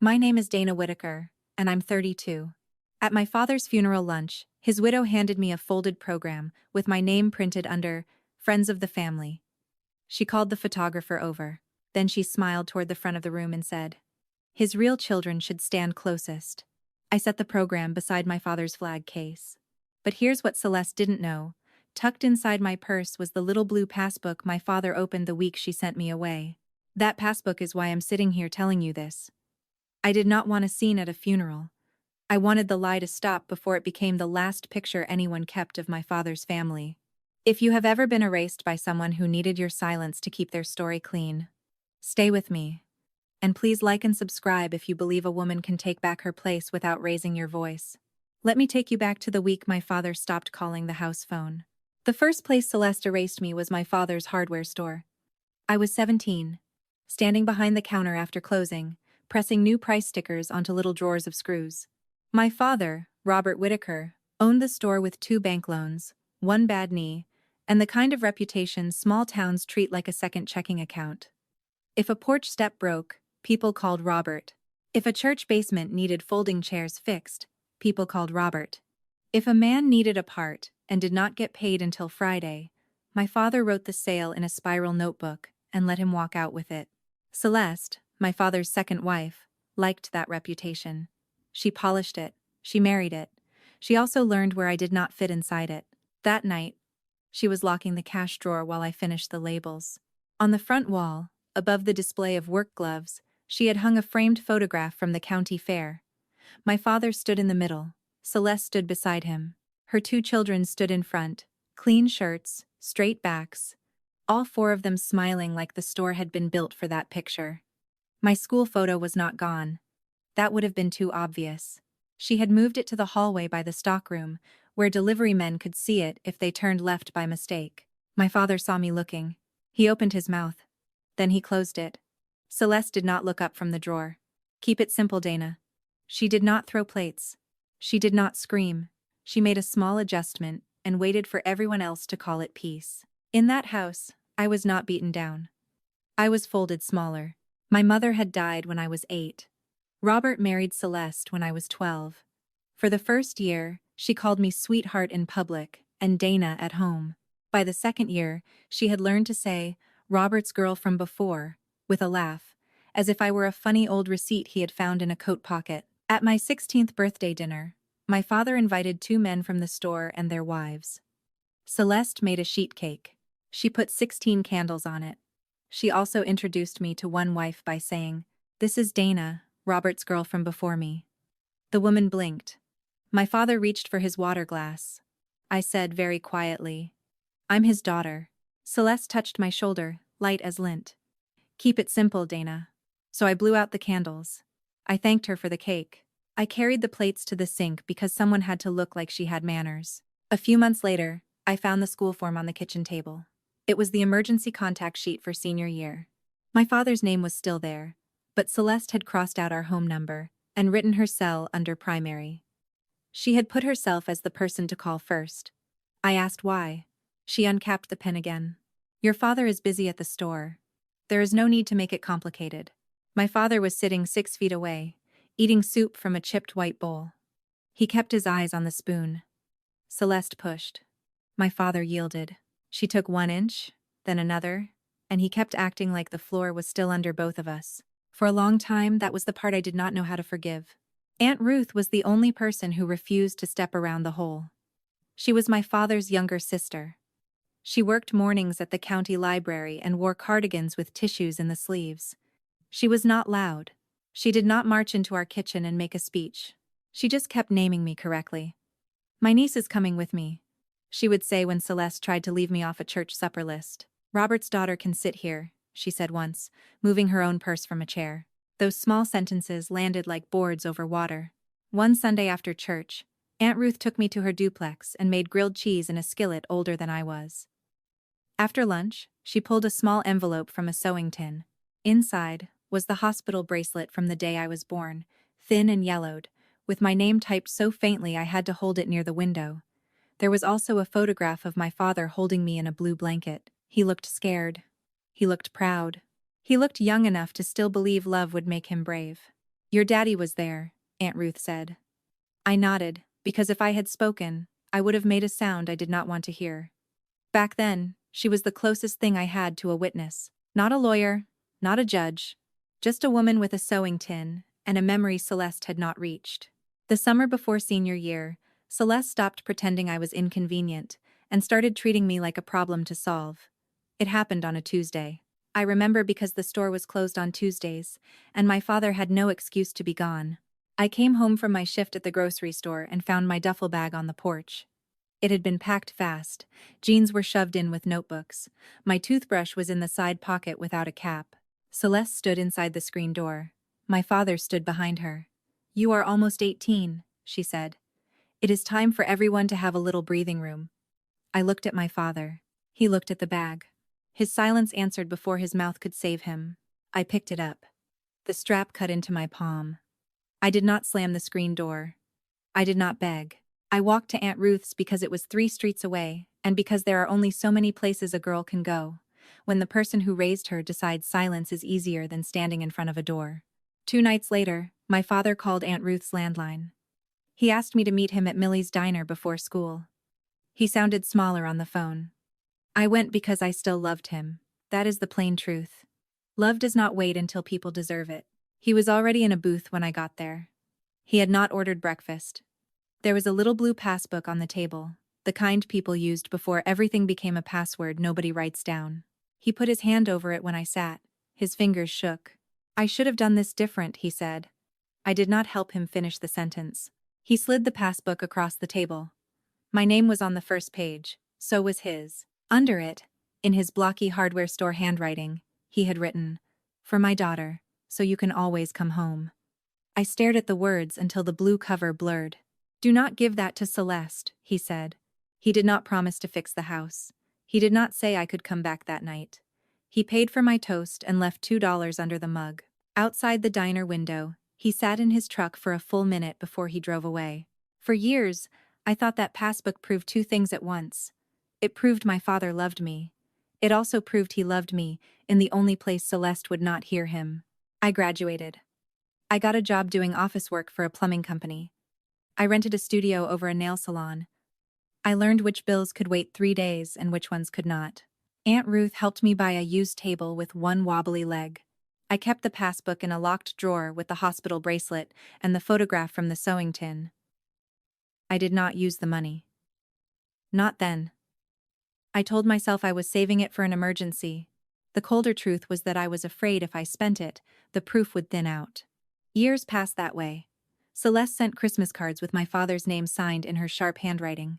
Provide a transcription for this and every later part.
My name is Dana Whitaker, and I'm 32. At my father's funeral lunch, his widow handed me a folded program with my name printed under Friends of the Family. She called the photographer over. Then she smiled toward the front of the room and said, "His real children should stand closest." I set the program beside my father's flag case. But here's what Celeste didn't know. Tucked inside my purse was the little blue passbook my father opened the week she sent me away. That passbook is why I'm sitting here telling you this. I did not want a scene at a funeral. I wanted the lie to stop before it became the last picture anyone kept of my father's family. If you have ever been erased by someone who needed your silence to keep their story clean, stay with me. And please like and subscribe if you believe a woman can take back her place without raising your voice. Let me take you back to the week my father stopped calling the house phone. The first place Celeste erased me was my father's hardware store. I was 17, standing behind the counter after closing, pressing new price stickers onto little drawers of screws. My father, Robert Whitaker, owned the store with 2 bank loans, 1 bad knee, and the kind of reputation small towns treat like a second checking account. If a porch step broke, people called Robert. If a church basement needed folding chairs fixed, people called Robert. If a man needed a part and did not get paid until Friday, my father wrote the sale in a spiral notebook and let him walk out with it. Celeste, my father's second wife, liked that reputation. She polished it. She married it. She also learned where I did not fit inside it. That night, she was locking the cash drawer while I finished the labels. On the front wall, above the display of work gloves, she had hung a framed photograph from the county fair. My father stood in the middle. Celeste stood beside him. Her 2 children stood in front, clean shirts, straight backs, all 4 of them smiling like the store had been built for that picture. My school photo was not gone. That would have been too obvious. She had moved it to the hallway by the stockroom, where delivery men could see it if they turned left by mistake. My father saw me looking. He opened his mouth. Then he closed it. Celeste did not look up from the drawer. "Keep it simple, Dana." She did not throw plates. She did not scream. She made a small adjustment and waited for everyone else to call it peace. In that house, I was not beaten down. I was folded smaller. My mother had died when I was 8. Robert married Celeste when I was 12. For the first year, she called me sweetheart in public and Dana at home. By the second year, she had learned to say, "Robert's girl from before," with a laugh, as if I were a funny old receipt he had found in a coat pocket. At my 16th birthday dinner, my father invited 2 men from the store and their wives. Celeste made a sheet cake. She put 16 candles on it. She also introduced me to one wife by saying, "This is Dana, Robert's girl from before me." The woman blinked. My father reached for his water glass. I said very quietly, "I'm his daughter." Celeste touched my shoulder, light as lint. "Keep it simple, Dana." So I blew out the candles. I thanked her for the cake. I carried the plates to the sink because someone had to look like she had manners. A few months later, I found the school form on the kitchen table. It was the emergency contact sheet for senior year. My father's name was still there, but Celeste had crossed out our home number and written her cell under primary. She had put herself as the person to call first. I asked why. She uncapped the pen again. "Your father is busy at the store. There is no need to make it complicated." My father was sitting 6 feet away, eating soup from a chipped white bowl. He kept his eyes on the spoon. Celeste pushed. My father yielded. She took 1 inch, then another, and he kept acting like the floor was still under both of us. For a long time, that was the part I did not know how to forgive. Aunt Ruth was the only person who refused to step around the hole. She was my father's younger sister. She worked mornings at the county library and wore cardigans with tissues in the sleeves. She was not loud. She did not march into our kitchen and make a speech. She just kept naming me correctly. "My niece is coming with me," she would say when Celeste tried to leave me off a church supper list. "Robert's daughter can sit here," she said once, moving her own purse from a chair. Those small sentences landed like boards over water. One Sunday after church, Aunt Ruth took me to her duplex and made grilled cheese in a skillet older than I was. After lunch, she pulled a small envelope from a sewing tin. Inside was the hospital bracelet from the day I was born, thin and yellowed, with my name typed so faintly I had to hold it near the window. There was also a photograph of my father holding me in a blue blanket. He looked scared. He looked proud. He looked young enough to still believe love would make him brave. Your daddy was there, Aunt Ruth said. I nodded, because if I had spoken, I would have made a sound I did not want to hear. Back then, she was the closest thing I had to a witness. Not a lawyer, not a judge, just a woman with a sewing tin and a memory Celeste had not reached. The summer before senior year, Celeste stopped pretending I was inconvenient and started treating me like a problem to solve. It happened on a Tuesday. I remember because the store was closed on Tuesdays, and my father had no excuse to be gone. I came home from my shift at the grocery store and found my duffel bag on the porch. It had been packed fast, jeans were shoved in with notebooks, my toothbrush was in the side pocket without a cap. Celeste stood inside the screen door. My father stood behind her. You are almost 18, she said. It is time for everyone to have a little breathing room. I looked at my father. He looked at the bag. His silence answered before his mouth could save him. I picked it up. The strap cut into my palm. I did not slam the screen door. I did not beg. I walked to Aunt Ruth's because it was 3 streets away, and because there are only so many places a girl can go, when the person who raised her decides silence is easier than standing in front of a door. 2 nights later, my father called Aunt Ruth's landline. He asked me to meet him at Millie's diner before school. He sounded smaller on the phone. I went because I still loved him. That is the plain truth. Love does not wait until people deserve it. He was already in a booth when I got there. He had not ordered breakfast. There was a little blue passbook on the table, the kind people used before everything became a password nobody writes down. He put his hand over it when I sat. His fingers shook. I should have done this different, he said. I did not help him finish the sentence. He slid the passbook across the table. My name was on the first page, so was his. Under it, in his blocky hardware store handwriting, he had written, "For my daughter, so you can always come home." I stared at the words until the blue cover blurred. Do not give that to Celeste, he said. He did not promise to fix the house. He did not say I could come back that night. He paid for my toast and left $2 under the mug. Outside the diner window, he sat in his truck for a full minute before he drove away. For years, I thought that passbook proved 2 things at once. It proved my father loved me. It also proved he loved me in the only place Celeste would not hear him. I graduated. I got a job doing office work for a plumbing company. I rented a studio over a nail salon. I learned which bills could wait 3 days and which ones could not. Aunt Ruth helped me buy a used table with 1 wobbly leg. I kept the passbook in a locked drawer with the hospital bracelet and the photograph from the sewing tin. I did not use the money. Not then. I told myself I was saving it for an emergency. The colder truth was that I was afraid if I spent it, the proof would thin out. Years passed that way. Celeste sent Christmas cards with my father's name signed in her sharp handwriting.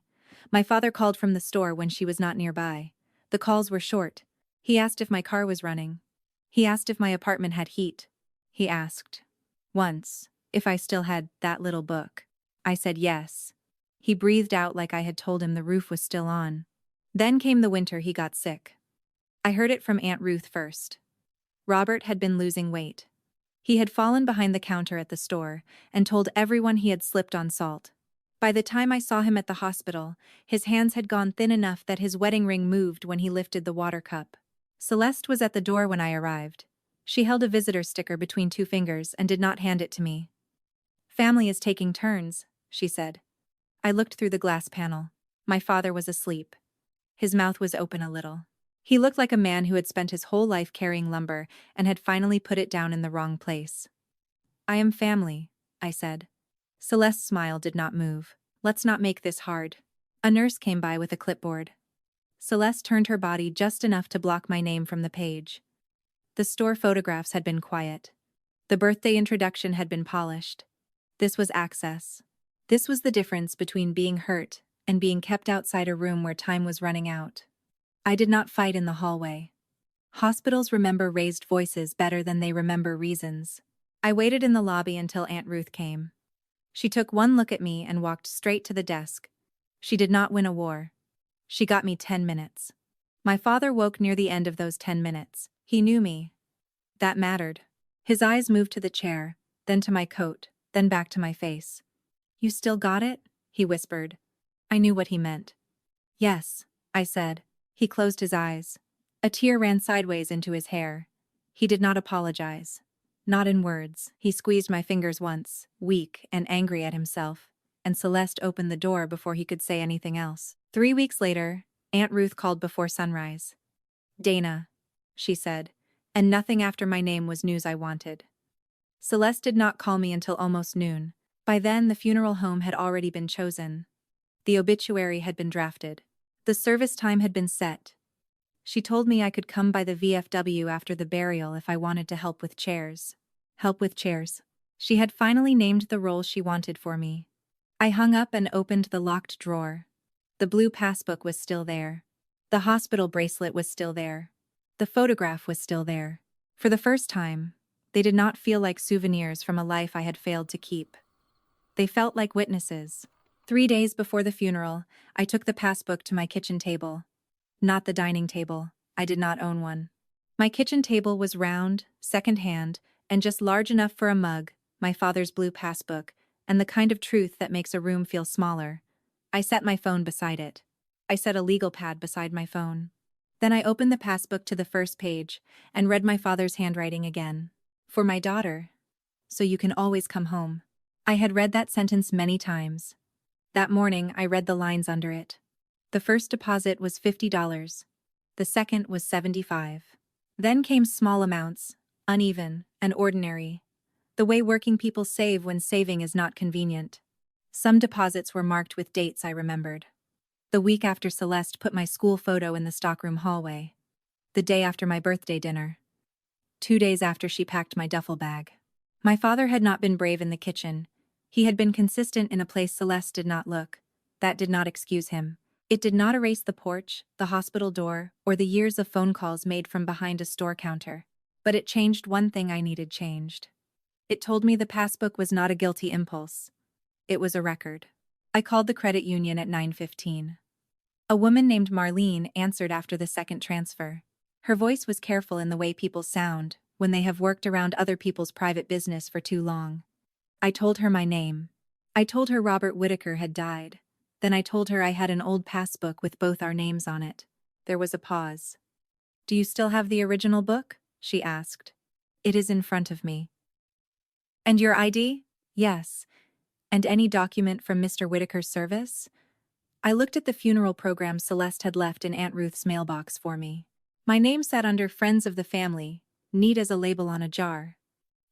My father called from the store when she was not nearby. The calls were short. He asked if my car was running. He asked if my apartment had heat. He asked, once, if I still had that little book. I said yes. He breathed out like I had told him the roof was still on. Then came the winter he got sick. I heard it from Aunt Ruth first. Robert had been losing weight. He had fallen behind the counter at the store and told everyone he had slipped on salt. By the time I saw him at the hospital, his hands had gone thin enough that his wedding ring moved when he lifted the water cup. Celeste was at the door when I arrived. She held a visitor sticker between 2 fingers and did not hand it to me. Family is taking turns, she said. I looked through the glass panel. My father was asleep. His mouth was open a little. He looked like a man who had spent his whole life carrying lumber and had finally put it down in the wrong place. I am family, I said. Celeste's smile did not move. Let's not make this hard. A nurse came by with a clipboard. Celeste turned her body just enough to block my name from the page. The store photographs had been quiet. The birthday introduction had been polished. This was access. This was the difference between being hurt and being kept outside a room where time was running out. I did not fight in the hallway. Hospitals remember raised voices better than they remember reasons. I waited in the lobby until Aunt Ruth came. She took 1 look at me and walked straight to the desk. She did not win a war. She got me 10 minutes. My father woke near the end of those 10 minutes. He knew me. That mattered. His eyes moved to the chair, then to my coat, then back to my face. You still got it? He whispered. I knew what he meant. Yes, I said. He closed his eyes. A tear ran sideways into his hair. He did not apologize. Not in words. He squeezed my fingers once, weak and angry at himself, and Celeste opened the door before he could say anything else. 3 weeks later, Aunt Ruth called before sunrise. "Dana," she said, and nothing after my name was news I wanted. Celeste did not call me until almost noon. By then, the funeral home had already been chosen. The obituary had been drafted. The service time had been set. She told me I could come by the VFW after the burial if I wanted to help with chairs. Help with chairs. She had finally named the role she wanted for me. I hung up and opened the locked drawer. The blue passbook was still there. The hospital bracelet was still there. The photograph was still there. For the first time, they did not feel like souvenirs from a life I had failed to keep. They felt like witnesses. 3 days before the funeral, I took the passbook to my kitchen table. Not the dining table. I did not own one. My kitchen table was round, second-hand, and just large enough for a mug, my father's blue passbook, and the kind of truth that makes a room feel smaller. I set my phone beside it. I set a legal pad beside my phone. Then I opened the passbook to the first page and read my father's handwriting again. "For my daughter. So you can always come home." I had read that sentence many times. That morning, I read the lines under it. The first deposit was $50. The second was $75. Then came small amounts, uneven and ordinary. The way working people save when saving is not convenient. Some deposits were marked with dates I remembered. The week after Celeste put my school photo in the stockroom hallway. The day after my birthday dinner. 2 days after she packed my duffel bag. My father had not been brave in the kitchen. He had been consistent in a place Celeste did not look. That did not excuse him. It did not erase the porch, the hospital door, or the years of phone calls made from behind a store counter. But it changed one thing I needed changed. It told me the passbook was not a guilty impulse. It was a record. I called the credit union at 9:15. A woman named Marlene answered after the second transfer. Her voice was careful in the way people sound when they have worked around other people's private business for too long. I told her my name. I told her Robert Whitaker had died. Then I told her I had an old passbook with both our names on it. There was a pause. "Do you still have the original book?" she asked. "It is in front of me." "And your ID?" "Yes. And any document from Mr. Whitaker's service?" I looked at the funeral program Celeste had left in Aunt Ruth's mailbox for me. My name sat under Friends of the Family, neat as a label on a jar.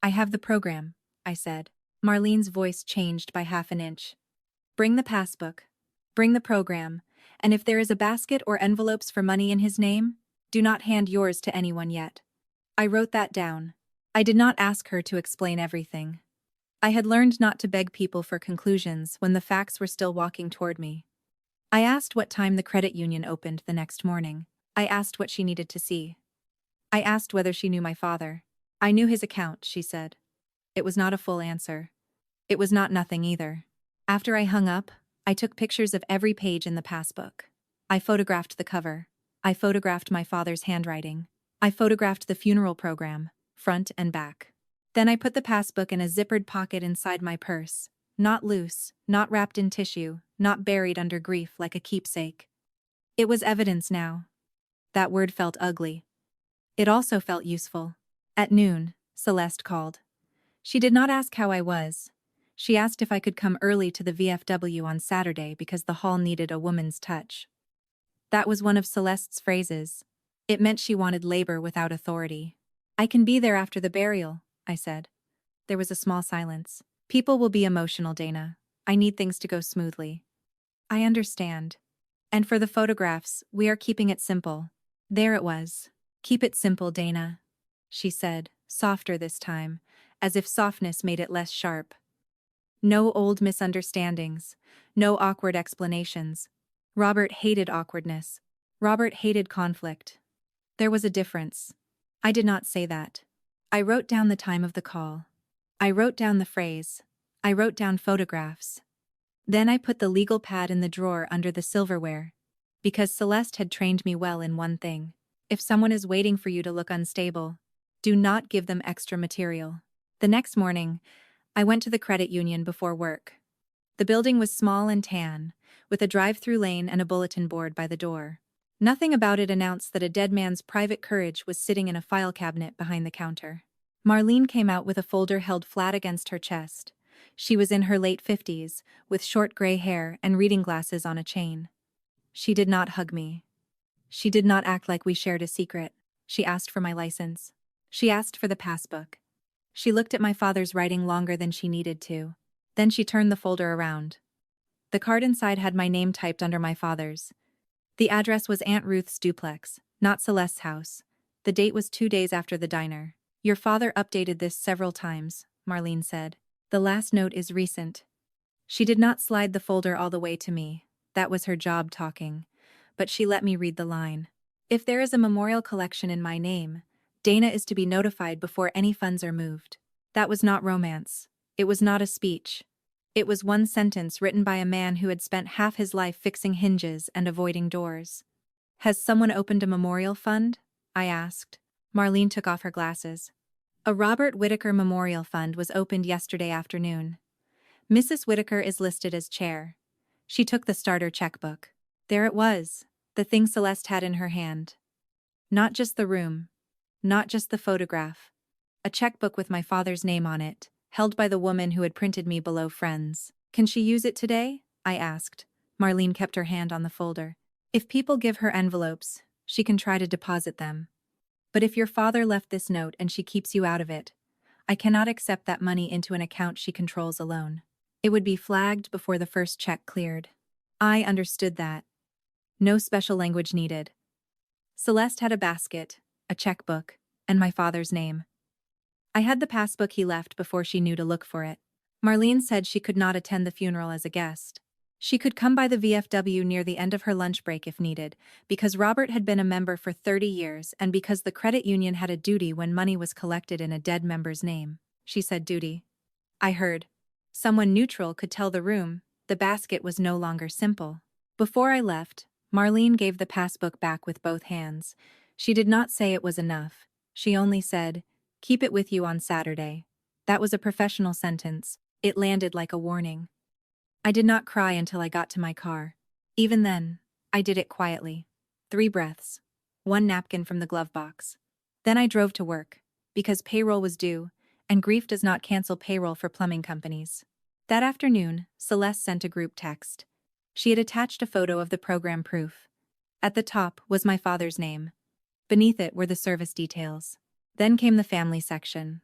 "I have the program," I said. Marlene's voice changed by half an inch. "Bring the passbook. Bring the program, and if there is a basket or envelopes for money in his name, do not hand yours to anyone yet." I wrote that down. I did not ask her to explain everything. I had learned not to beg people for conclusions when the facts were still walking toward me. I asked what time the credit union opened the next morning. I asked what she needed to see. I asked whether she knew my father. "I knew his account," she said. It was not a full answer. It was not nothing either. After I hung up, I took pictures of every page in the passbook. I photographed the cover. I photographed my father's handwriting. I photographed the funeral program, front and back. Then I put the passbook in a zippered pocket inside my purse, not loose, not wrapped in tissue, not buried under grief like a keepsake. It was evidence now. That word felt ugly. It also felt useful. At noon, Celeste called. She did not ask how I was. She asked if I could come early to the VFW on Saturday because the hall needed a woman's touch. That was one of Celeste's phrases. It meant she wanted labor without authority. "I can be there after the burial," I said. There was a small silence. "People will be emotional, Dana. I need things to go smoothly." "I understand. And for the photographs, we are keeping it simple." There it was. "Keep it simple, Dana," she said, softer this time, as if softness made it less sharp. No old misunderstandings. No awkward explanations. Robert hated awkwardness. Robert hated conflict. There was a difference. I did not say that. I wrote down the time of the call. I wrote down the phrase. I wrote down photographs. Then I put the legal pad in the drawer under the silverware. Because Celeste had trained me well in one thing. If someone is waiting for you to look unstable, do not give them extra material. The next morning, I went to the credit union before work. The building was small and tan, with a drive-through lane and a bulletin board by the door. Nothing about it announced that a dead man's private courage was sitting in a file cabinet behind the counter. Marlene came out with a folder held flat against her chest. She was in her late 50s, with short gray hair and reading glasses on a chain. She did not hug me. She did not act like we shared a secret. She asked for my license. She asked for the passbook. She looked at my father's writing longer than she needed to. Then she turned the folder around. The card inside had my name typed under my father's. The address was Aunt Ruth's duplex, not Celeste's house. The date was 2 days after the diner. Your father updated this several times, Marlene said. The last note is recent. She did not slide the folder all the way to me. That was her job talking. But she let me read the line. If there is a memorial collection in my name, Dana is to be notified before any funds are moved. That was not romance. It was not a speech. It was one sentence written by a man who had spent half his life fixing hinges and avoiding doors. Has someone opened a memorial fund? I asked. Marlene took off her glasses. A Robert Whitaker Memorial Fund was opened yesterday afternoon. Mrs. Whitaker is listed as chair. She took the starter checkbook. There it was, the thing Celeste had in her hand. Not just the room. Not just the photograph. A checkbook with my father's name on it, held by the woman who had printed me below friends. Can she use it today? I asked. Marlene kept her hand on the folder. If people give her envelopes, she can try to deposit them. But if your father left this note and she keeps you out of it, I cannot accept that money into an account she controls alone. It would be flagged before the first check cleared. I understood that. No special language needed. Celeste had a basket, a checkbook, and my father's name. I had the passbook he left before she knew to look for it. Marlene said she could not attend the funeral as a guest. She could come by the VFW near the end of her lunch break if needed, because Robert had been a member for 30 years and because the credit union had a duty when money was collected in a dead member's name. She said duty. I heard. Someone neutral could tell the room the basket was no longer simple. Before I left, Marlene gave the passbook back with both hands. She did not say it was enough. She only said, "Keep it with you on Saturday." That was a professional sentence. It landed like a warning. I did not cry until I got to my car. Even then, I did it quietly. 3 breaths. 1 napkin from the glove box. Then I drove to work, because payroll was due, and grief does not cancel payroll for plumbing companies. That afternoon, Celeste sent a group text. She had attached a photo of the program proof. At the top was my father's name. Beneath it were the service details. Then came the family section.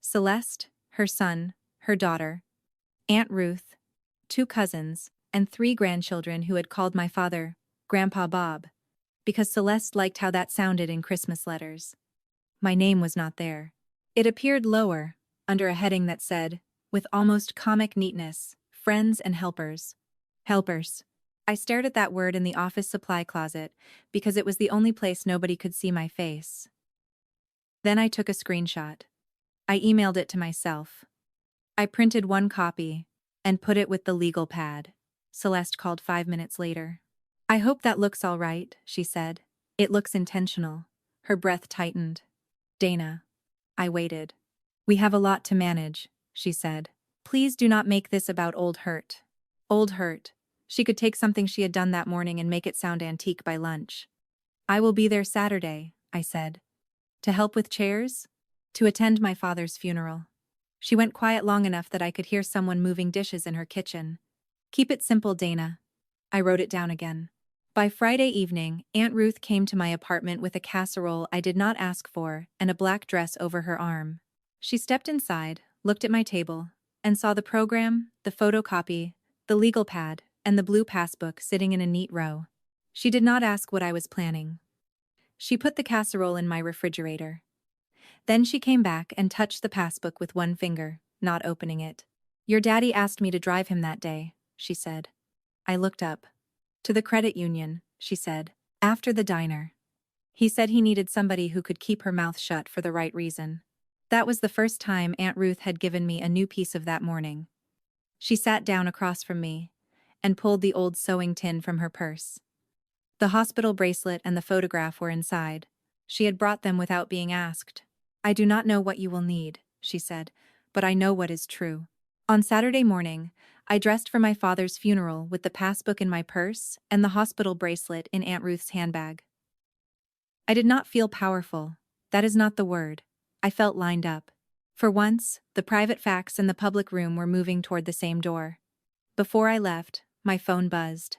Celeste, her son, her daughter, Aunt Ruth, 2 cousins, and 3 grandchildren who had called my father Grandpa Bob, because Celeste liked how that sounded in Christmas letters. My name was not there. It appeared lower, under a heading that said, with almost comic neatness, friends and helpers. Helpers. I stared at that word in the office supply closet because it was the only place nobody could see my face. Then I took a screenshot. I emailed it to myself. I printed 1 copy and put it with the legal pad. Celeste called 5 minutes later. I hope that looks all right, she said. It looks intentional. Her breath tightened. Dana. I waited. We have a lot to manage, she said. Please do not make this about old hurt. Old hurt. She could take something she had done that morning and make it sound antique by lunch. I will be there Saturday, I said. To help with chairs? To attend my father's funeral. She went quiet long enough that I could hear someone moving dishes in her kitchen. Keep it simple, Dana. I wrote it down again. By Friday evening, Aunt Ruth came to my apartment with a casserole I did not ask for and a black dress over her arm. She stepped inside, looked at my table, and saw the program, the photocopy, the legal pad, and the blue passbook sitting in a neat row. She did not ask what I was planning. She put the casserole in my refrigerator. Then she came back and touched the passbook with 1 finger, not opening it. Your daddy asked me to drive him that day, she said. I looked up. To the credit union, she said, after the diner. He said he needed somebody who could keep her mouth shut for the right reason. That was the first time Aunt Ruth had given me a new piece of that morning. She sat down across from me and pulled the old sewing tin from her purse. The hospital bracelet and the photograph were inside. She had brought them without being asked. I do not know what you will need, she said, but I know what is true. On Saturday morning, I dressed for my father's funeral with the passbook in my purse and the hospital bracelet in Aunt Ruth's handbag. I did not feel powerful. That is not the word. I felt lined up. For once, the private facts and the public room were moving toward the same door. Before I left, my phone buzzed.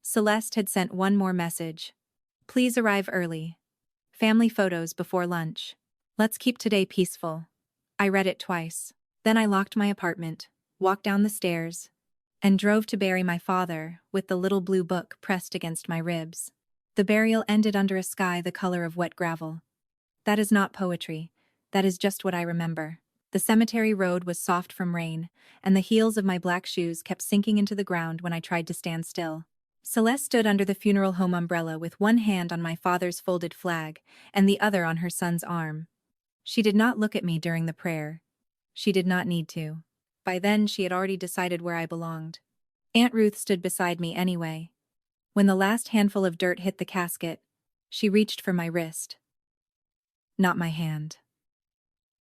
Celeste had sent one more message. Please arrive early. Family photos before lunch. Let's keep today peaceful. I read it twice. Then I locked my apartment, walked down the stairs, and drove to bury my father with the little blue book pressed against my ribs. The burial ended under a sky the color of wet gravel. That is not poetry. That is just what I remember. The cemetery road was soft from rain, and the heels of my black shoes kept sinking into the ground when I tried to stand still. Celeste stood under the funeral home umbrella with one hand on my father's folded flag and the other on her son's arm. She did not look at me during the prayer. She did not need to. By then, she had already decided where I belonged. Aunt Ruth stood beside me anyway. When the last handful of dirt hit the casket, she reached for my wrist. Not my hand.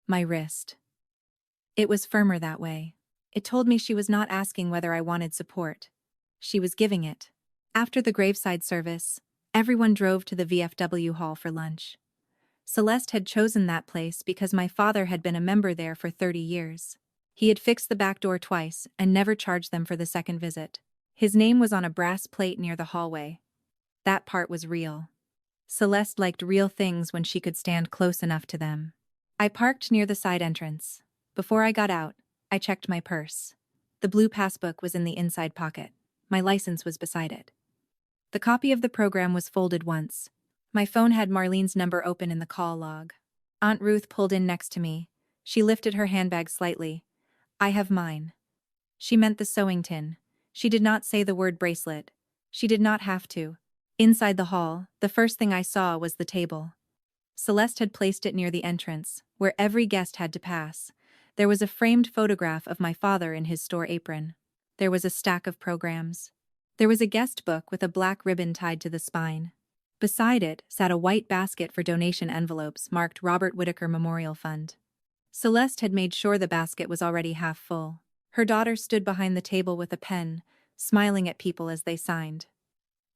My wrist. It was firmer that way. It told me she was not asking whether I wanted support. She was giving it. After the graveside service, everyone drove to the VFW hall for lunch. Celeste had chosen that place because my father had been a member there for 30 years. He had fixed the back door twice and never charged them for the second visit. His name was on a brass plate near the hallway. That part was real. Celeste liked real things when she could stand close enough to them. I parked near the side entrance. Before I got out, I checked my purse. The blue passbook was in the inside pocket. My license was beside it. The copy of the program was folded once. My phone had Marlene's number open in the call log. Aunt Ruth pulled in next to me. She lifted her handbag slightly. I have mine. She meant the sewing tin. She did not say the word bracelet. She did not have to. Inside the hall, the first thing I saw was the table. Celeste had placed it near the entrance, where every guest had to pass. There was a framed photograph of my father in his store apron. There was a stack of programs. There was a guest book with a black ribbon tied to the spine. Beside it sat a white basket for donation envelopes marked Robert Whitaker Memorial Fund. Celeste had made sure the basket was already half full. Her daughter stood behind the table with a pen, smiling at people as they signed.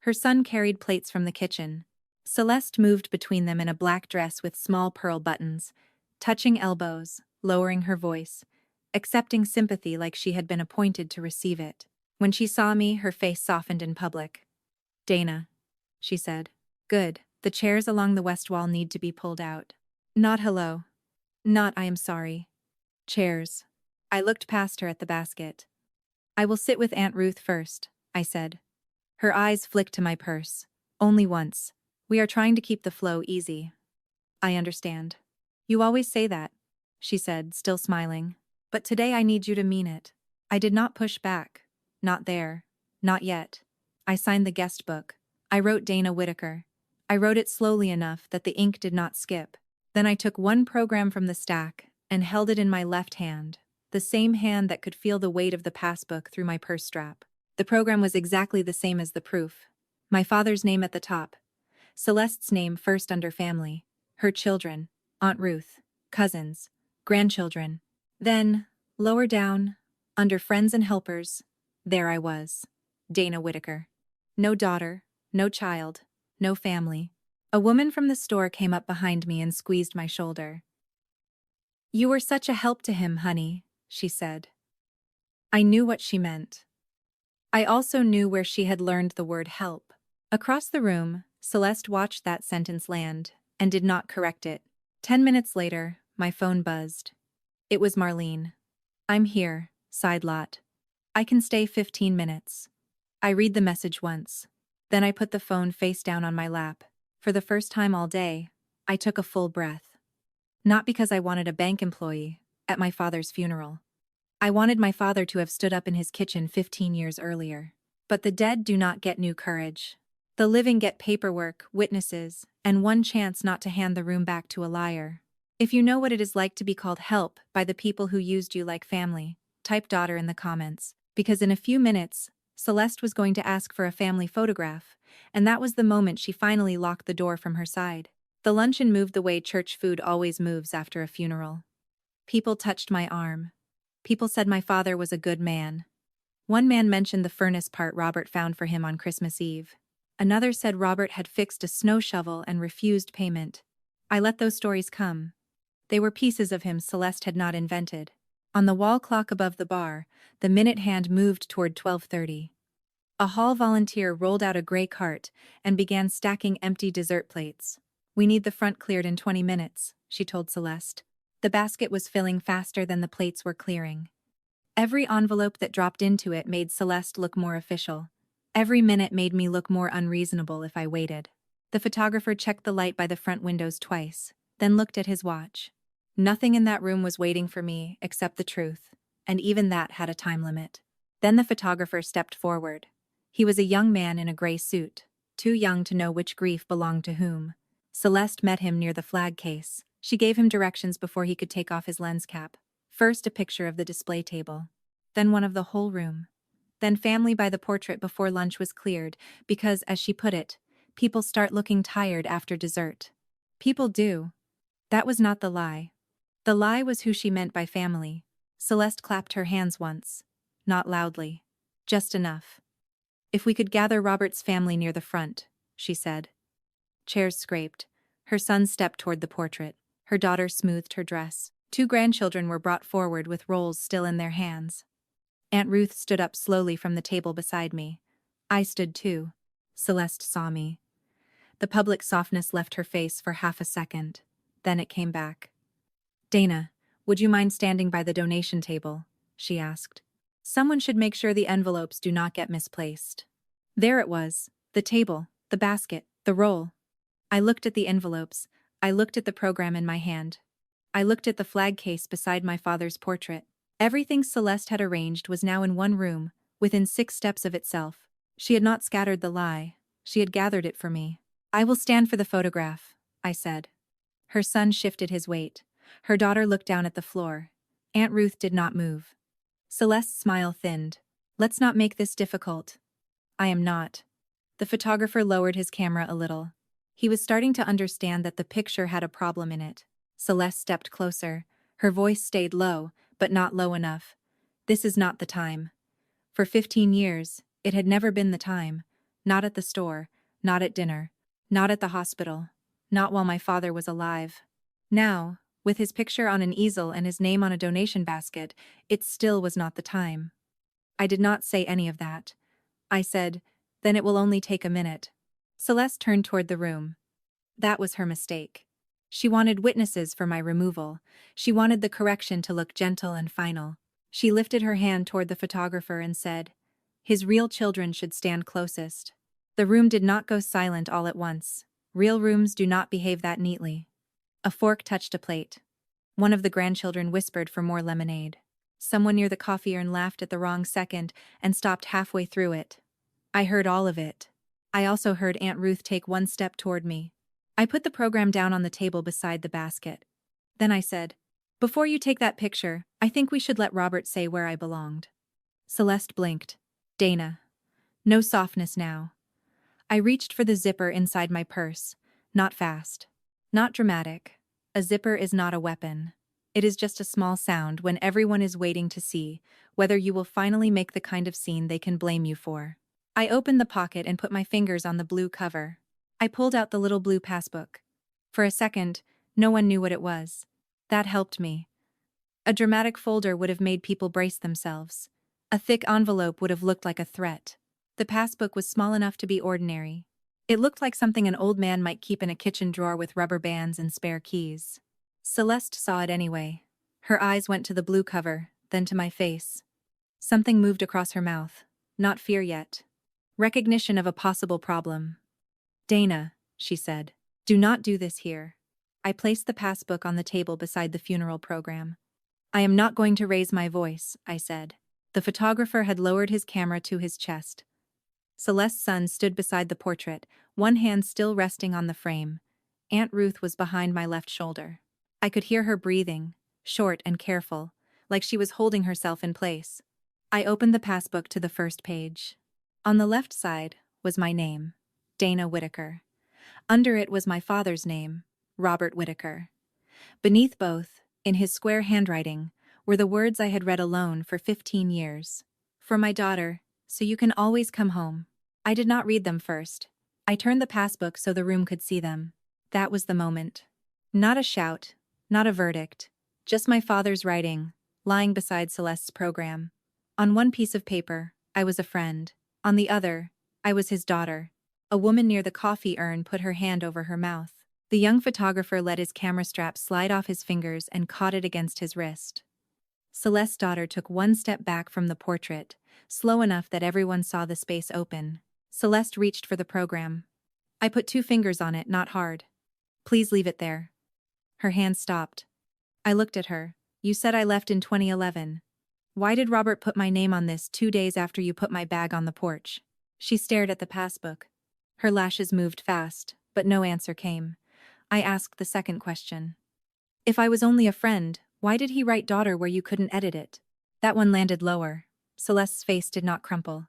Her son carried plates from the kitchen. Celeste moved between them in a black dress with small pearl buttons, touching elbows, lowering her voice, accepting sympathy like she had been appointed to receive it. When she saw me, her face softened in public. "Dana," she said. "Good. The chairs along the west wall need to be pulled out." Not hello. Not I am sorry. Chairs. I looked past her at the basket. "I will sit with Aunt Ruth first," I said. Her eyes flicked to my purse. "Only once. We are trying to keep the flow easy." "I understand. You always say that," she said, still smiling. "But today I need you to mean it." I did not push back. Not there. Not yet. I signed the guest book. I wrote Dana Whitaker. I wrote it slowly enough that the ink did not skip. Then I took one program from the stack and held it in my left hand, the same hand that could feel the weight of the passbook through my purse strap. The program was exactly the same as the proof. My father's name at the top. Celeste's name first under family. Her children, Aunt Ruth, cousins, grandchildren. Then, lower down, under friends and helpers, there I was, Dana Whitaker. No daughter, no child, no family. A woman from the store came up behind me and squeezed my shoulder. "You were such a help to him, honey," she said. I knew what she meant. I also knew where she had learned the word help. Across the room, Celeste watched that sentence land and did not correct it. 10 minutes later, my phone buzzed. It was Marlene. "I'm here," side lot. "I can stay 15 minutes. I read the message once. Then I put the phone face down on my lap. For the first time all day, I took a full breath. Not because I wanted a bank employee at my father's funeral. I wanted my father to have stood up in his kitchen 15 years earlier. But the dead do not get new courage. The living get paperwork, witnesses, and one chance not to hand the room back to a liar. If you know what it is like to be called help by the people who used you like family, type daughter in the comments, because in a few minutes, Celeste was going to ask for a family photograph, and that was the moment she finally locked the door from her side. The luncheon moved the way church food always moves after a funeral. People touched my arm. People said my father was a good man. One man mentioned the furnace part Robert found for him on Christmas Eve. Another said Robert had fixed a snow shovel and refused payment. I let those stories come. They were pieces of him Celeste had not invented. On the wall clock above the bar, the minute hand moved toward 12:30. A hall volunteer rolled out a gray cart and began stacking empty dessert plates. "We need the front cleared in 20 minutes, she told Celeste. The basket was filling faster than the plates were clearing. Every envelope that dropped into it made Celeste look more official. Every minute made me look more unreasonable if I waited. The photographer checked the light by the front windows twice, then looked at his watch. Nothing in that room was waiting for me except the truth, and even that had a time limit. Then the photographer stepped forward. He was a young man in a gray suit, too young to know which grief belonged to whom. Celeste met him near the flag case. She gave him directions before he could take off his lens cap. First a picture of the display table, then one of the whole room, then family by the portrait before lunch was cleared, because, as she put it, people start looking tired after dessert. People do. That was not the lie. The lie was who she meant by family. Celeste clapped her hands once. Not loudly. Just enough. "If we could gather Robert's family near the front," she said. Chairs scraped. Her son stepped toward the portrait. Her daughter smoothed her dress. 2 grandchildren were brought forward with rolls still in their hands. Aunt Ruth stood up slowly from the table beside me. I stood too. Celeste saw me. The public softness left her face for half a second. Then it came back. "Dana, would you mind standing by the donation table?" she asked. "Someone should make sure the envelopes do not get misplaced." There it was, the table, the basket, the roll. I looked at the envelopes. I looked at the program in my hand. I looked at the flag case beside my father's portrait. Everything Celeste had arranged was now in one room, within 6 steps of itself. She had not scattered the lie. She had gathered it for me. "I will stand for the photograph," I said. Her son shifted his weight. Her daughter looked down at the floor. Aunt Ruth did not move. Celeste's smile thinned. "Let's not make this difficult." "I am not." The photographer lowered his camera a little. He was starting to understand that the picture had a problem in it. Celeste stepped closer. Her voice stayed low, but not low enough. "This is not the time." For 15 years, it had never been the time. Not at the store, not at dinner, not at the hospital, not while my father was alive. Now, with his picture on an easel and his name on a donation basket, it still was not the time. I did not say any of that. I said, "Then it will only take a minute." Celeste turned toward the room. That was her mistake. She wanted witnesses for my removal. She wanted the correction to look gentle and final. She lifted her hand toward the photographer and said, "His real children should stand closest." The room did not go silent all at once. Real rooms do not behave that neatly. A fork touched a plate. One of the grandchildren whispered for more lemonade. Someone near the coffee urn laughed at the wrong second and stopped halfway through it. I heard all of it. I also heard Aunt Ruth take one step toward me. I put the program down on the table beside the basket. Then I said, "Before you take that picture, I think we should let Robert say where I belonged." Celeste blinked. "Dana." No softness now. I reached for the zipper inside my purse. Not fast. Not dramatic. A zipper is not a weapon. It is just a small sound when everyone is waiting to see whether you will finally make the kind of scene they can blame you for. I opened the pocket and put my fingers on the blue cover. I pulled out the little blue passbook. For a second, no one knew what it was. That helped me. A dramatic folder would have made people brace themselves. A thick envelope would have looked like a threat. The passbook was small enough to be ordinary. It looked like something an old man might keep in a kitchen drawer with rubber bands and spare keys. Celeste saw it anyway. Her eyes went to the blue cover, then to my face. Something moved across her mouth. Not fear yet. Recognition of a possible problem. "Dana," she said, "do not do this here." I placed the passbook on the table beside the funeral program. "I am not going to raise my voice," I said. The photographer had lowered his camera to his chest. Celeste's son stood beside the portrait, one hand still resting on the frame. Aunt Ruth was behind my left shoulder. I could hear her breathing, short and careful, like she was holding herself in place. I opened the passbook to the first page. On the left side was my name, Dana Whitaker. Under it was my father's name, Robert Whitaker. Beneath both, in his square handwriting, were the words I had read alone for 15 years. "For my daughter, so you can always come home." I did not read them first. I turned the passbook so the room could see them. That was the moment. Not a shout, Not a verdict. Just my father's writing, lying beside Celeste's program. On one piece of paper, I was a friend. On the other, I was his daughter. A woman near the coffee urn put her hand over her mouth. The young photographer let his camera strap slide off his fingers and caught it against his wrist. Celeste's daughter took one step back from the portrait, slow enough that everyone saw the space open. Celeste reached for the program. I put 2 fingers on it, not hard. Please leave it there. Her hand stopped. I looked at her. You said I left in 2011. Why did Robert put my name on this 2 days after you put my bag on the porch? She stared at the passbook. Her lashes moved fast, but no answer came. I asked the second question. If I was only a friend, why did he write daughter where you couldn't edit it? That one landed lower. Celeste's face did not crumple.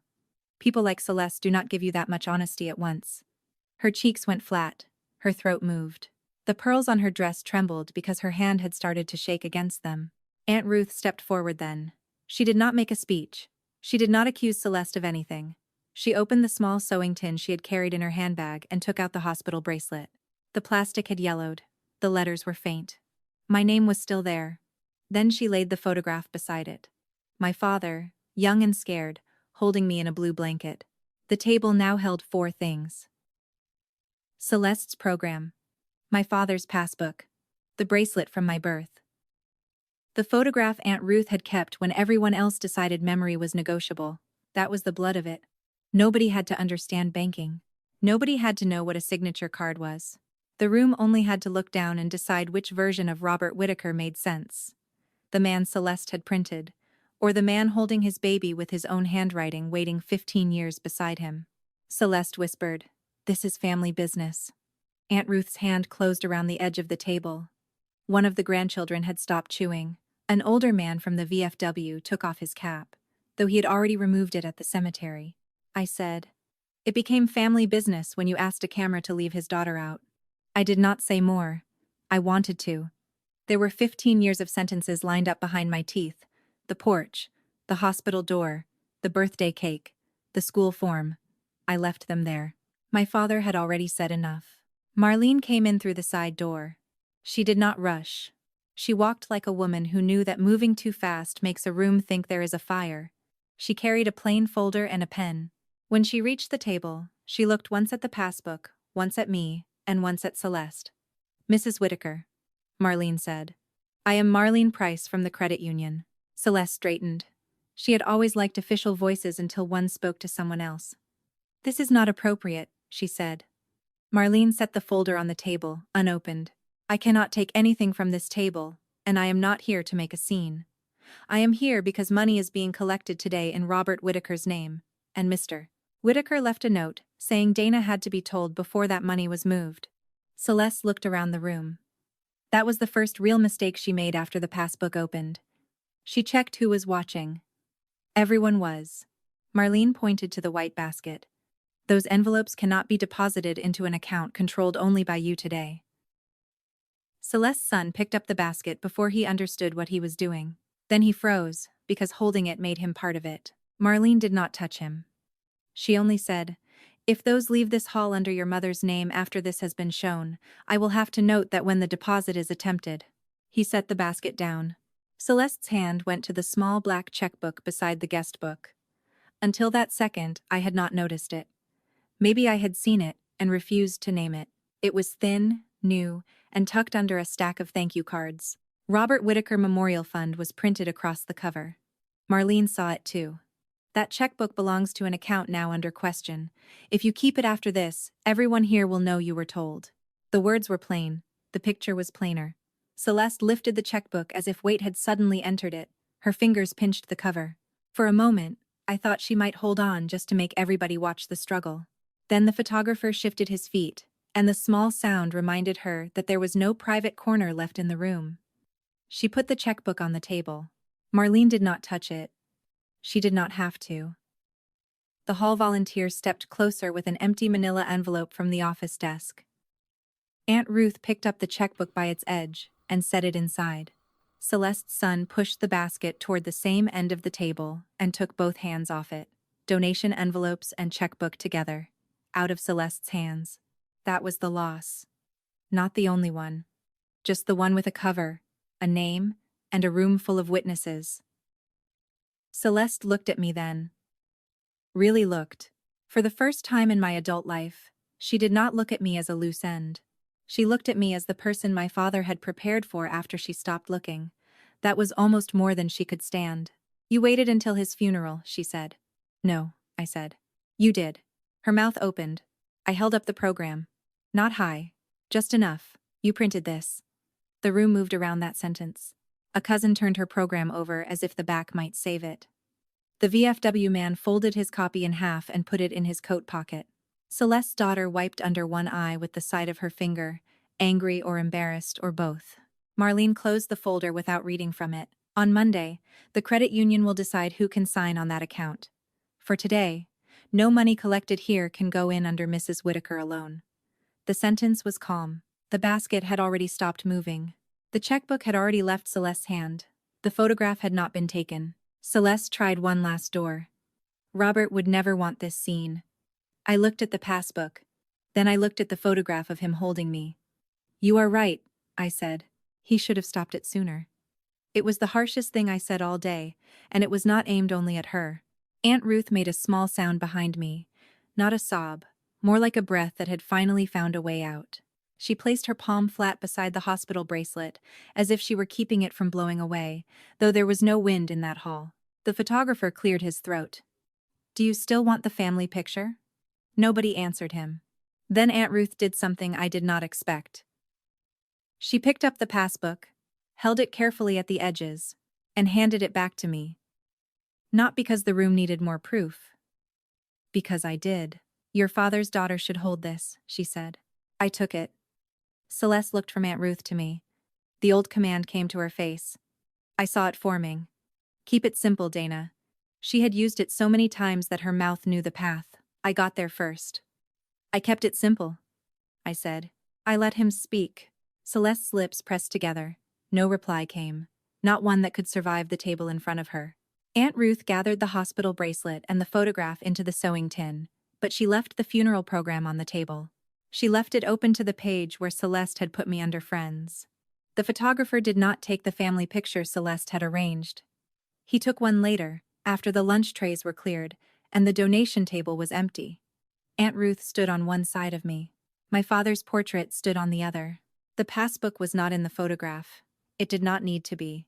People like Celeste do not give you that much honesty at once. Her cheeks went flat. Her throat moved. The pearls on her dress trembled because her hand had started to shake against them. Aunt Ruth stepped forward then. She did not make a speech. She did not accuse Celeste of anything. She opened the small sewing tin she had carried in her handbag and took out the hospital bracelet. The plastic had yellowed. The letters were faint. My name was still there. Then she laid the photograph beside it. My father, young and scared, holding me in a blue blanket. The table now held 4 things. Celeste's program. My father's passbook. The bracelet from my birth. The photograph Aunt Ruth had kept when everyone else decided memory was negotiable. That was the blood of it. Nobody had to understand banking. Nobody had to know what a signature card was. The room only had to look down and decide which version of Robert Whittaker made sense. The man Celeste had printed, or the man holding his baby with his own handwriting waiting 15 years beside him. Celeste whispered, "This is family business." Aunt Ruth's hand closed around the edge of the table. One of the grandchildren had stopped chewing. An older man from the VFW took off his cap, though he had already removed it at the cemetery. I said, "It became family business when you asked a camera to leave his daughter out." I did not say more. I wanted to. There were 15 years of sentences lined up behind my teeth. The porch, the hospital door, the birthday cake, the school form. I left them there. My father had already said enough. Marlene came in through the side door. She did not rush. She walked like a woman who knew that moving too fast makes a room think there is a fire. She carried a plain folder and a pen. When she reached the table, she looked once at the passbook, once at me, and once at Celeste. "Mrs. Whittaker," Marlene said. "I am Marlene Price from the credit union." Celeste straightened. She had always liked official voices until one spoke to someone else. "This is not appropriate," she said. Marlene set the folder on the table, unopened. "I cannot take anything from this table, and I am not here to make a scene. I am here because money is being collected today in Robert Whittaker's name, and Mr. Whittaker left a note saying Dana had to be told before that money was moved." Celeste looked around the room. That was the first real mistake she made after the passbook opened. She checked who was watching. Everyone was. Marlene pointed to the white basket. "Those envelopes cannot be deposited into an account controlled only by you today." Celeste's son picked up the basket before he understood what he was doing. Then he froze, because holding it made him part of it. Marlene did not touch him. She only said, "If those leave this hall under your mother's name after this has been shown, I will have to note that when the deposit is attempted." He set the basket down. Celeste's hand went to the small black checkbook beside the guest book. Until that second, I had not noticed it. Maybe I had seen it and refused to name it. It was thin, new, and tucked under a stack of thank you cards. Robert Whittaker Memorial Fund was printed across the cover. Marlene saw it too. "That checkbook belongs to an account now under question. If you keep it after this, everyone here will know you were told." The words were plain. The picture was plainer. Celeste lifted the checkbook as if weight had suddenly entered it. Her fingers pinched the cover. For a moment, I thought she might hold on just to make everybody watch the struggle. Then the photographer shifted his feet, and the small sound reminded her that there was no private corner left in the room. She put the checkbook on the table. Marlene did not touch it. She did not have to. The hall volunteer stepped closer with an empty manila envelope from the office desk. Aunt Ruth picked up the checkbook by its edge and set it inside. Celeste's son pushed the basket toward the same end of the table and took both hands off it. Donation envelopes and checkbook together, out of Celeste's hands. That was the loss. Not the only one. Just the one with a cover, a name, and a room full of witnesses. Celeste looked at me then. Really looked. For the first time in my adult life, she did not look at me as a loose end. She looked at me as the person my father had prepared for after she stopped looking. That was almost more than she could stand. You waited until his funeral, she said. No, I said. You did. Her mouth opened. I held up the program. Not high. Just enough. You printed this. The room moved around that sentence. A cousin turned her program over as if the back might save it. The VFW man folded his copy in half and put it in his coat pocket. Celeste's daughter wiped under one eye with the side of her finger, angry or embarrassed or both. Marlene closed the folder without reading from it. On Monday, the credit union will decide who can sign on that account. For today, no money collected here can go in under Mrs. Whitaker alone. The sentence was calm. The basket had already stopped moving. The checkbook had already left Celeste's hand. The photograph had not been taken. Celeste tried one last door. Robert would never want this seen. I looked at the passbook. Then I looked at the photograph of him holding me. You are right, I said. He should have stopped it sooner. It was the harshest thing I said all day, and it was not aimed only at her. Aunt Ruth made a small sound behind me. Not a sob, more like a breath that had finally found a way out. She placed her palm flat beside the hospital bracelet, as if she were keeping it from blowing away, though there was no wind in that hall. The photographer cleared his throat. Do you still want the family picture? Nobody answered him. Then Aunt Ruth did something I did not expect. She picked up the passbook, held it carefully at the edges, and handed it back to me. Not because the room needed more proof. Because I did. Your father's daughter should hold this, she said. I took it. Celeste looked from Aunt Ruth to me. The old command came to her face. I saw it forming. Keep it simple, Dana. She had used it so many times that her mouth knew the path. I got there first. I kept it simple, I said. I let him speak. Celeste's lips pressed together. No reply came. Not one that could survive the table in front of her. Aunt Ruth gathered the hospital bracelet and the photograph into the sewing tin, but she left the funeral program on the table. She left it open to the page where Celeste had put me under friends. The photographer did not take the family picture Celeste had arranged. He took one later, after the lunch trays were cleared, and the donation table was empty. Aunt Ruth stood on one side of me. My father's portrait stood on the other. The passbook was not in the photograph. It did not need to be.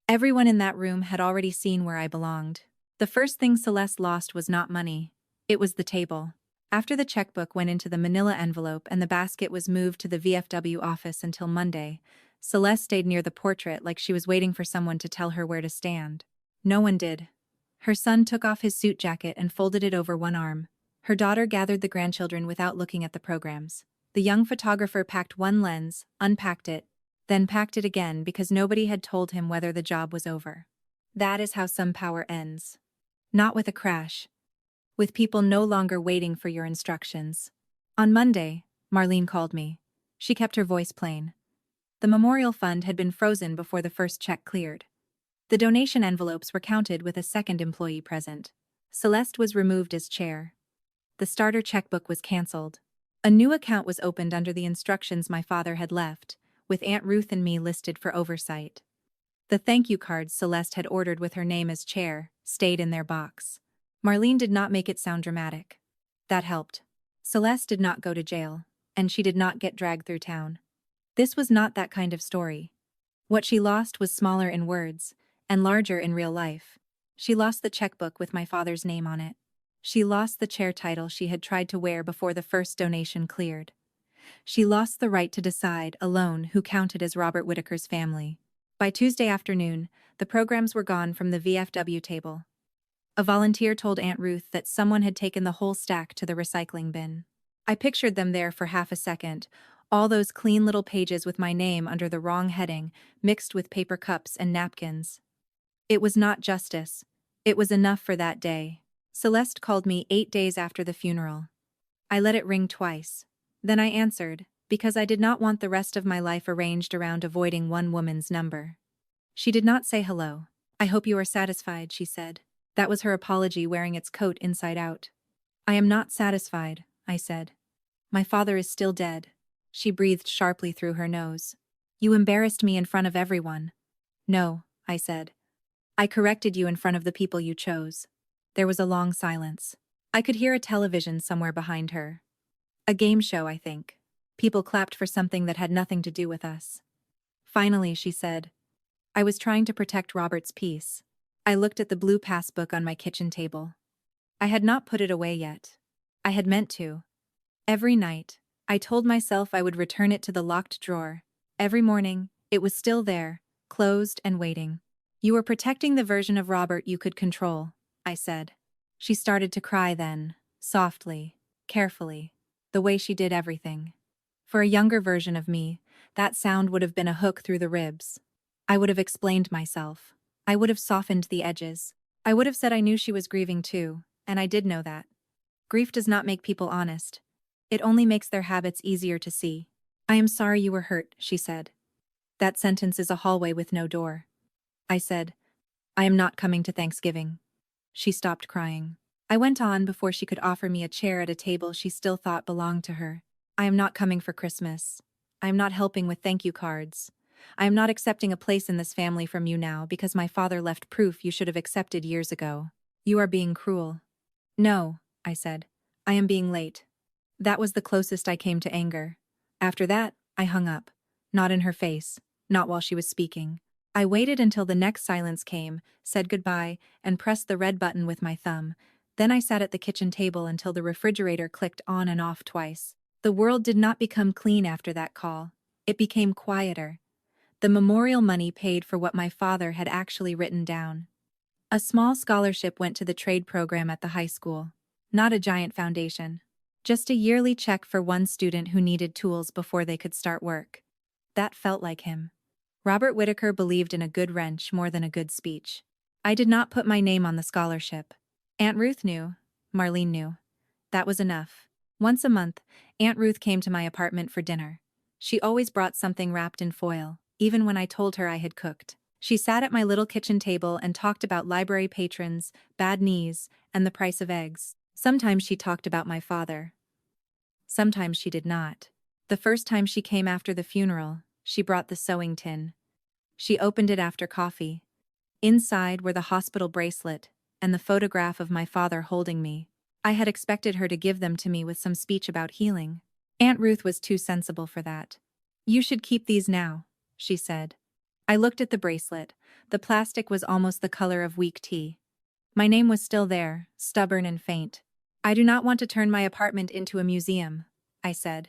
Everyone in that room had already seen where I belonged. The first thing Celeste lost was not money. It was the table. After the checkbook went into the manila envelope and the basket was moved to the VFW office until Monday, Celeste stayed near the portrait like she was waiting for someone to tell her where to stand. No one did. Her son took off his suit jacket and folded it over one arm. Her daughter gathered the grandchildren without looking at the programs. The young photographer packed one lens, unpacked it, then packed it again because nobody had told him whether the job was over. That is how some power ends. Not with a crash. With people no longer waiting for your instructions. On Monday, Marlene called me. She kept her voice plain. The memorial fund had been frozen before the first check cleared. The donation envelopes were counted with a second employee present. Celeste was removed as chair. The starter checkbook was canceled. A new account was opened under the instructions my father had left, with Aunt Ruth and me listed for oversight. The thank you cards Celeste had ordered with her name as chair stayed in their box. Marlene did not make it sound dramatic. That helped. Celeste did not go to jail, and she did not get dragged through town. This was not that kind of story. What she lost was smaller in words, and larger in real life. She lost the checkbook with my father's name on it. She lost the chair title she had tried to wear before the first donation cleared. She lost the right to decide, alone, who counted as Robert Whitaker's family. By Tuesday afternoon, the programs were gone from the VFW table. A volunteer told Aunt Ruth that someone had taken the whole stack to the recycling bin. I pictured them there for half a second, all those clean little pages with my name under the wrong heading, mixed with paper cups and napkins. It was not justice. It was enough for that day. Celeste called me 8 days after the funeral. I let it ring twice. Then I answered, because I did not want the rest of my life arranged around avoiding one woman's number. She did not say hello. I hope you are satisfied, she said. That was her apology wearing its coat inside out. I am not satisfied, I said. My father is still dead. She breathed sharply through her nose. You embarrassed me in front of everyone. No, I said. I corrected you in front of the people you chose. There was a long silence. I could hear a television somewhere behind her. A game show, I think. People clapped for something that had nothing to do with us. Finally, she said, I was trying to protect Robert's peace. I looked at the blue passbook on my kitchen table. I had not put it away yet. I had meant to. Every night, I told myself I would return it to the locked drawer. Every morning, it was still there, closed and waiting. You were protecting the version of Robert you could control, I said. She started to cry then, softly, carefully, the way she did everything. For a younger version of me, that sound would have been a hook through the ribs. I would have explained myself. I would have softened the edges. I would have said I knew she was grieving too, and I did know that. Grief does not make people honest. It only makes their habits easier to see. I am sorry you were hurt, she said. That sentence is a hallway with no door. I said, I am not coming to Thanksgiving. She stopped crying. I went on before she could offer me a chair at a table she still thought belonged to her. I am not coming for Christmas. I am not helping with thank you cards. I am not accepting a place in this family from you now because my father left proof you should have accepted years ago. You are being cruel. No, I said. I am being late. That was the closest I came to anger. After that, I hung up. Not in her face, not while she was speaking. I waited until the next silence came, said goodbye, and pressed the red button with my thumb. Then I sat at the kitchen table until the refrigerator clicked on and off twice. The world did not become clean after that call. It became quieter. The memorial money paid for what my father had actually written down. A small scholarship went to the trade program at the high school. Not a giant foundation. Just a yearly check for one student who needed tools before they could start work. That felt like him. Robert Whittaker believed in a good wrench more than a good speech. I did not put my name on the scholarship. Aunt Ruth knew. Marlene knew. That was enough. Once a month, Aunt Ruth came to my apartment for dinner. She always brought something wrapped in foil, even when I told her I had cooked. She sat at my little kitchen table and talked about library patrons, bad knees, and the price of eggs. Sometimes she talked about my father. Sometimes she did not. The first time she came after the funeral, she brought the sewing tin. She opened it after coffee. Inside were the hospital bracelet and the photograph of my father holding me. I had expected her to give them to me with some speech about healing. Aunt Ruth was too sensible for that. You should keep these now, she said. I looked at the bracelet. The plastic was almost the color of weak tea. My name was still there, stubborn and faint. I do not want to turn my apartment into a museum, I said.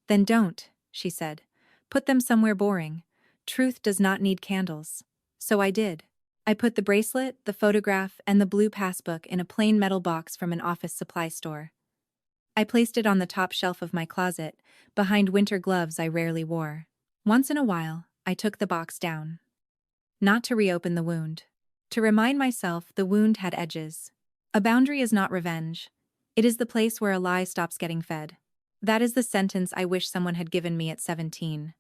Then don't, she said. Put them somewhere boring. Truth does not need candles. So I did. I put the bracelet, the photograph, and the blue passbook in a plain metal box from an office supply store. I placed it on the top shelf of my closet, behind winter gloves I rarely wore. Once in a while, I took the box down. Not to reopen the wound. To remind myself the wound had edges. A boundary is not revenge. It is the place where a lie stops getting fed. That is the sentence I wish someone had given me at 17.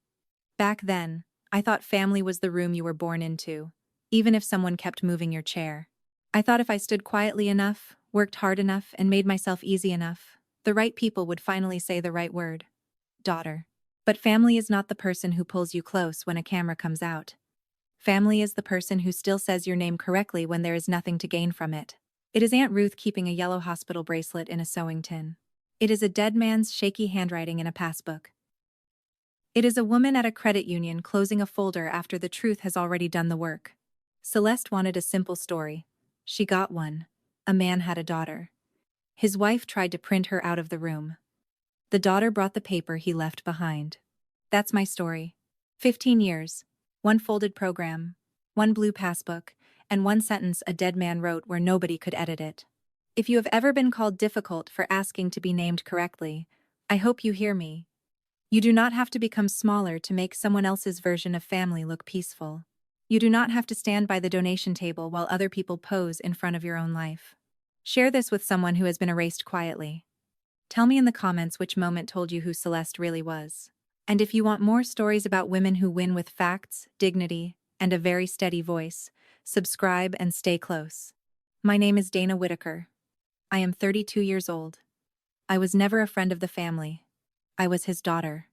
Back then, I thought family was the room you were born into, even if someone kept moving your chair. I thought if I stood quietly enough, worked hard enough, and made myself easy enough, the right people would finally say the right word. Daughter. But family is not the person who pulls you close when a camera comes out. Family is the person who still says your name correctly when there is nothing to gain from it. It is Aunt Ruth keeping a yellow hospital bracelet in a sewing tin. It is a dead man's shaky handwriting in a passbook. It is a woman at a credit union closing a folder after the truth has already done the work. Celeste wanted a simple story. She got one. A man had a daughter. His wife tried to print her out of the room. The daughter brought the paper he left behind. That's my story. 15 years. One folded program. One blue passbook. And one sentence a dead man wrote where nobody could edit it. If you have ever been called difficult for asking to be named correctly, I hope you hear me. You do not have to become smaller to make someone else's version of family look peaceful. You do not have to stand by the donation table while other people pose in front of your own life. Share this with someone who has been erased quietly. Tell me in the comments which moment told you who Celeste really was. And if you want more stories about women who win with facts, dignity, and a very steady voice, subscribe and stay close. My name is Dana Whittaker. I am 32 years old. I was never a friend of the family. I was his daughter.